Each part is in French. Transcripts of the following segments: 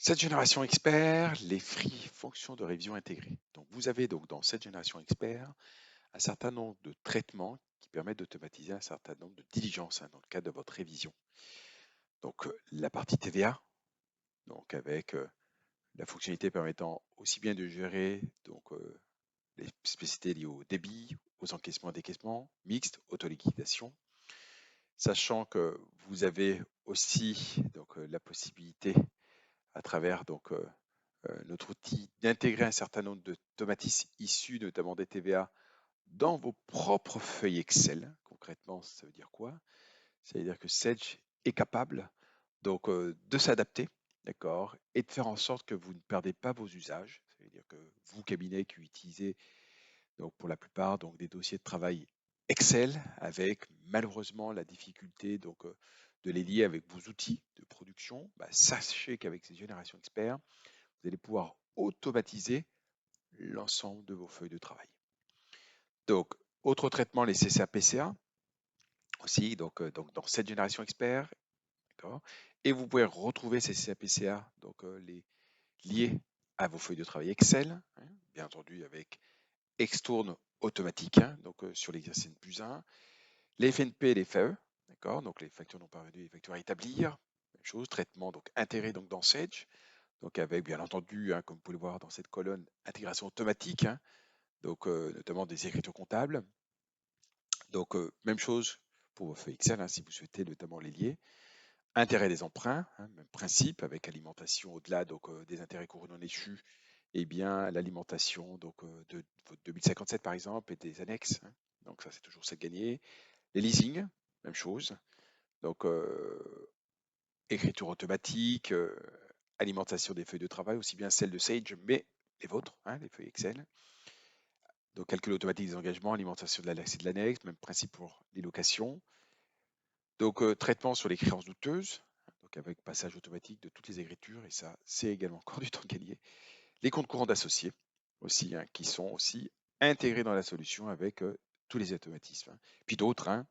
Cette génération expert, les free fonctions de révision intégrées. Donc, vous avez donc dans cette génération expert un certain nombre de traitements qui permettent d'automatiser un certain nombre de diligences dans le cadre de votre révision. Donc, la partie TVA, donc avec la fonctionnalité permettant aussi bien de gérer les spécificités liées au débit, aux encaissements et décaissements, mixtes, auto-liquidation, sachant que vous avez aussi la possibilité à travers notre outil d'intégrer un certain nombre d'automatismes issus notamment des TVA dans vos propres feuilles Excel. Concrètement, ça veut dire quoi? Ça veut dire que Sage est capable de s'adapter, d'accord, et de faire en sorte que vous ne perdez pas vos usages. Ça veut dire que vous, cabinet qui utilisez pour la plupart des dossiers de travail Excel, avec malheureusement la difficulté de les lier avec vos outils de production, sachez qu'avec ces générations experts, vous allez pouvoir automatiser l'ensemble de vos feuilles de travail. Donc, autre traitement, les CCA-PCA aussi, dans cette génération expert, d'accord. Et vous pouvez retrouver ces CCA-PCA, les liés à vos feuilles de travail Excel, hein, bien entendu avec Extourne automatique, hein, sur l'exercice N+1, les FNP et les FAE, d'accord, donc les factures non parvenues et les factures à établir, même chose, traitement intégré dans Sage, donc avec bien entendu, hein, comme vous pouvez le voir dans cette colonne, intégration automatique, hein, notamment des écritures comptables. Donc, même chose pour vos feuilles Excel, hein, si vous souhaitez notamment les lier. Intérêt des emprunts, hein, même principe, avec alimentation au-delà des intérêts courus non échus, et bien l'alimentation de votre 2057 par exemple et des annexes. Hein. Donc ça, c'est toujours ça de gagner. Les leasing, même chose. Donc, écriture automatique, alimentation des feuilles de travail, aussi bien celles de Sage, mais les vôtres, hein, les feuilles Excel. Donc, calcul automatique des engagements, alimentation de l'axe et de l'annexe, même principe pour les locations. Donc, traitement sur les créances douteuses, donc avec passage automatique de toutes les écritures, et ça, c'est également encore du temps gagné. Les comptes courants d'associés aussi, hein, qui sont aussi intégrés dans la solution avec tous les automatismes. Hein. Puis d'autres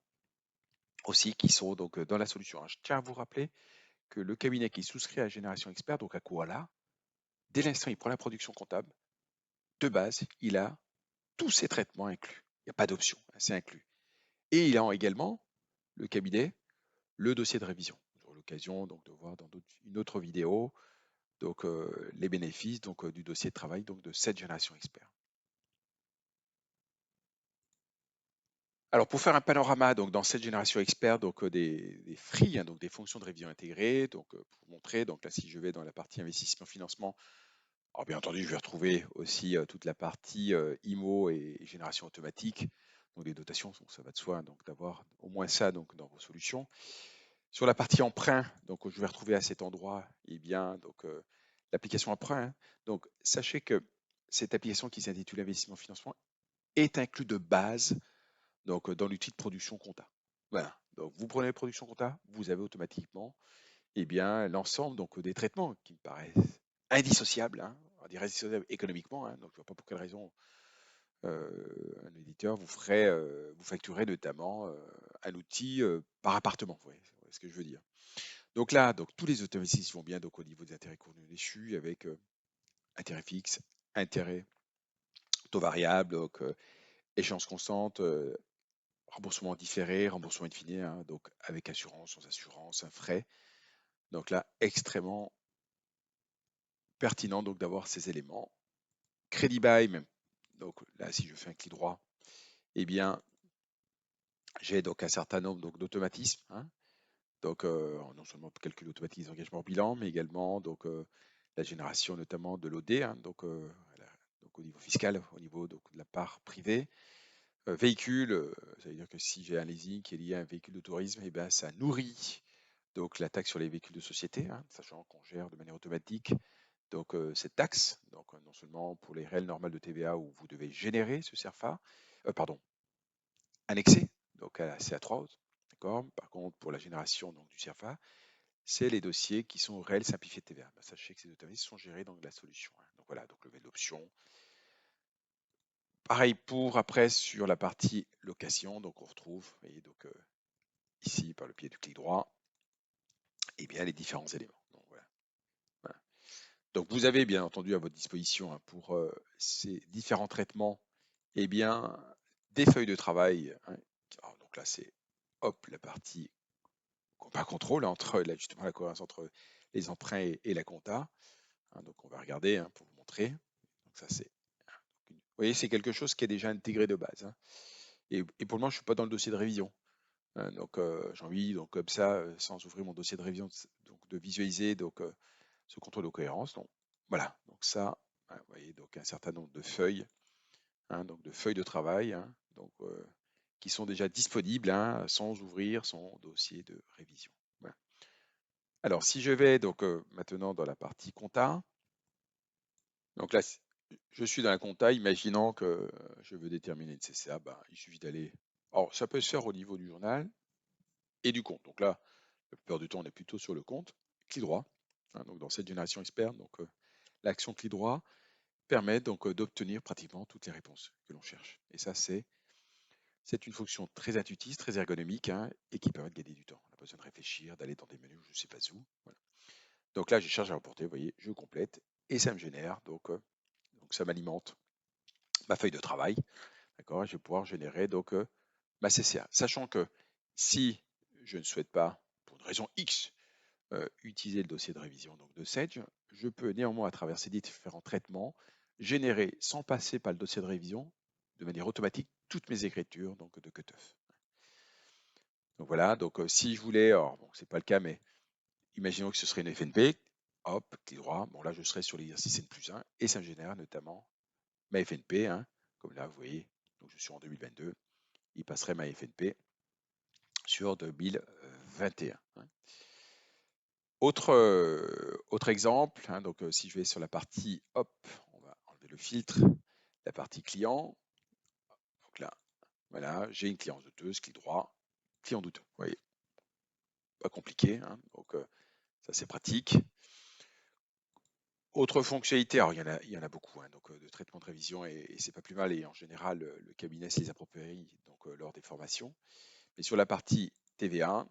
aussi qui sont dans la solution. Hein. Je tiens à vous rappeler que le cabinet qui souscrit à Génération Expert, donc à Koala, dès l'instant il prend la production comptable, de base, il a tous ces traitements inclus. Il n'y a pas d'option, hein, c'est inclus. Et il a également, le cabinet, le dossier de révision. Vous aurez l'occasion de voir dans une autre vidéo les bénéfices du dossier de travail de cette génération expert. Alors pour faire un panorama dans cette génération expert des free, hein, des fonctions de révision intégrées, pour montrer, là si je vais dans la partie investissement financement, alors bien entendu je vais retrouver aussi toute la partie IMO et génération automatique, donc les dotations, ça va de soi d'avoir au moins ça dans vos solutions. Sur la partie emprunt, je vais retrouver à cet endroit l'application emprunt. Hein. Donc sachez que cette application qui s'intitule investissement financement est inclus de base dans l'outil de production compta. Voilà. Donc vous prenez la production compta, vous avez automatiquement l'ensemble des traitements qui me paraissent indissociables, hein, on va dire indissociables économiquement. Hein. Donc je ne vois pas pour quelle raison un éditeur vous facturer notamment un outil par appartement. Vous voyez ce que je veux dire. Donc là, tous les automatismes vont bien au niveau des intérêts courus non échus avec intérêt fixe, intérêt, taux variable, échéance constante, remboursement différé, remboursement in fine, hein, donc avec assurance, sans assurance, un frais. Donc là, extrêmement pertinent d'avoir ces éléments. Crédit bail, même. Donc là, si je fais un clic droit, eh bien, j'ai un certain nombre d'automatismes. Hein, non seulement pour calculer automatique des engagements bilan, mais également la génération notamment de l'OD, hein, au niveau fiscal, au niveau de la part privée. Véhicule, ça veut dire que si j'ai un leasing qui est lié à un véhicule de tourisme, eh ben, ça nourrit la taxe sur les véhicules de société, hein, sachant qu'on gère de manière automatique cette taxe, non seulement pour les réels normales de TVA où vous devez générer ce CERFA, annexé à la CA3, d'accord. Par contre, pour la génération du CERFA, c'est les dossiers qui sont réels simplifiés de TVA. Sachez que ces automatismes sont gérés dans la solution. Hein. Donc voilà, levé d'option. Pareil pour après sur la partie location, on retrouve, vous voyez, ici par le biais du clic droit, les différents éléments. Donc, voilà. Voilà. Donc vous avez bien entendu à votre disposition pour ces différents traitements, eh bien, des feuilles de travail, hein. Alors, donc là, c'est hop, la partie pas contrôle entre justement la cohérence entre les emprunts et la compta, hein. Donc on va regarder pour vous montrer. Donc ça c'est, vous voyez, c'est quelque chose qui est déjà intégré de base, hein. Et pour le moment, je suis pas dans le dossier de révision, hein. Donc j'ai envie donc comme ça, sans ouvrir mon dossier de révision, donc de visualiser donc ce contrôle de cohérence. Donc voilà, donc ça, hein, vous voyez, donc un certain nombre de feuilles, hein, donc de feuilles de travail, hein, donc qui sont déjà disponibles, hein, sans ouvrir son dossier de révision. Voilà. Alors, si je vais donc maintenant dans la partie compta, donc là, je suis dans la compta, imaginant que je veux déterminer une CCA, ben, il suffit d'aller. Alors, ça peut se faire au niveau du journal et du compte. Donc là, la plupart du temps, on est plutôt sur le compte. Clic droit, hein, donc dans cette génération expert, donc l'action clic droit permet donc d'obtenir pratiquement toutes les réponses que l'on cherche. Et ça, c'est une fonction très intuitive, très ergonomique, hein, et qui permet de gagner du temps. On n'a pas besoin de réfléchir, d'aller dans des menus, je ne sais pas où. Voilà. Donc là, je cherche à reporter, vous voyez, je complète et ça me génère, donc ça m'alimente ma feuille de travail, d'accord? Je vais pouvoir générer donc ma CCA. Sachant que si je ne souhaite pas, pour une raison X, utiliser le dossier de révision donc de Sage, je peux néanmoins, à travers ces différents traitements, générer, sans passer par le dossier de révision, de manière automatique, toutes mes écritures donc de cutoff. Donc voilà, donc si je voulais, alors bon, c'est pas le cas, mais imaginons que ce serait une FNP, hop, clic droit, bon là je serais sur l'exercice N+1 et ça me génère notamment ma FNP, hein, comme là vous voyez, donc je suis en 2022, il passerait ma FNP sur 2021, hein. Autre exemple, hein, donc si je vais sur la partie, hop, on va enlever le filtre, la partie client, donc là, voilà, j'ai une cliente douteuse, clic droit, client douteux, vous voyez, pas compliqué, hein, donc ça c'est pratique. Autre fonctionnalité, alors il y en a beaucoup, hein, donc de traitement de révision et c'est pas plus mal et en général le cabinet se les approprie donc lors des formations. Mais sur la partie TVA,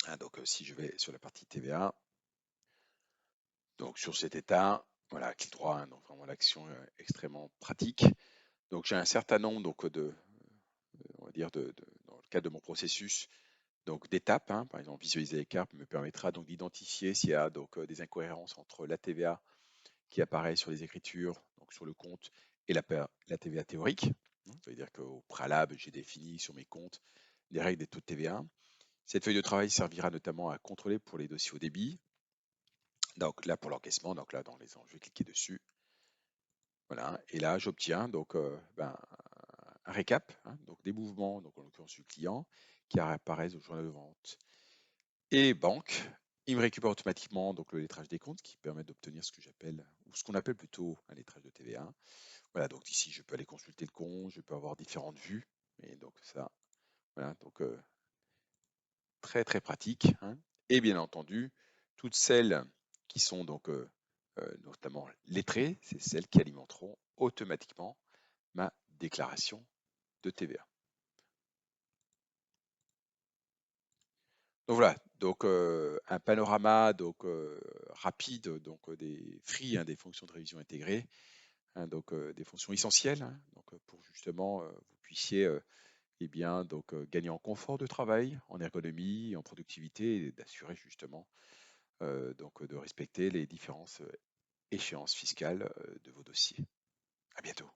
hein, donc si je vais sur la partie TVA, donc sur cet état, voilà, clic droit, hein, donc vraiment l'action extrêmement pratique. Donc j'ai un certain nombre donc on va dire dans le cadre de mon processus, donc d'étapes, hein, par exemple visualiser les cartes me permettra donc d'identifier s'il y a donc des incohérences entre la TVA qui apparaît sur les écritures, donc sur le compte, et la TVA théorique. Ça veut dire qu'au préalable, j'ai défini sur mes comptes les règles des taux de TVA. Cette feuille de travail servira notamment à contrôler pour les dossiers au débit. Donc là, pour l'encaissement, donc là, dans les je vais cliquer dessus. Voilà, et là, j'obtiens donc un récap, hein, donc des mouvements, donc en l'occurrence du client, qui apparaissent au journal de vente et banque. Il me récupère automatiquement donc le lettrage des comptes qui permet d'obtenir ce que j'appelle, ou ce qu'on appelle plutôt un lettrage de TVA. Voilà, donc ici, je peux aller consulter le compte, je peux avoir différentes vues. Et donc ça, voilà, donc très très pratique, hein. Et bien entendu, toutes celles qui sont donc notamment lettrées, c'est celles qui alimenteront automatiquement ma déclaration de TVA. Donc voilà, donc un panorama donc rapide donc des FRI, hein, des fonctions de révision intégrées, hein, donc des fonctions essentielles, hein, donc pour justement vous puissiez eh bien, donc, gagner en confort de travail, en ergonomie, en productivité et d'assurer justement donc, de respecter les différentes échéances fiscales de vos dossiers. À bientôt.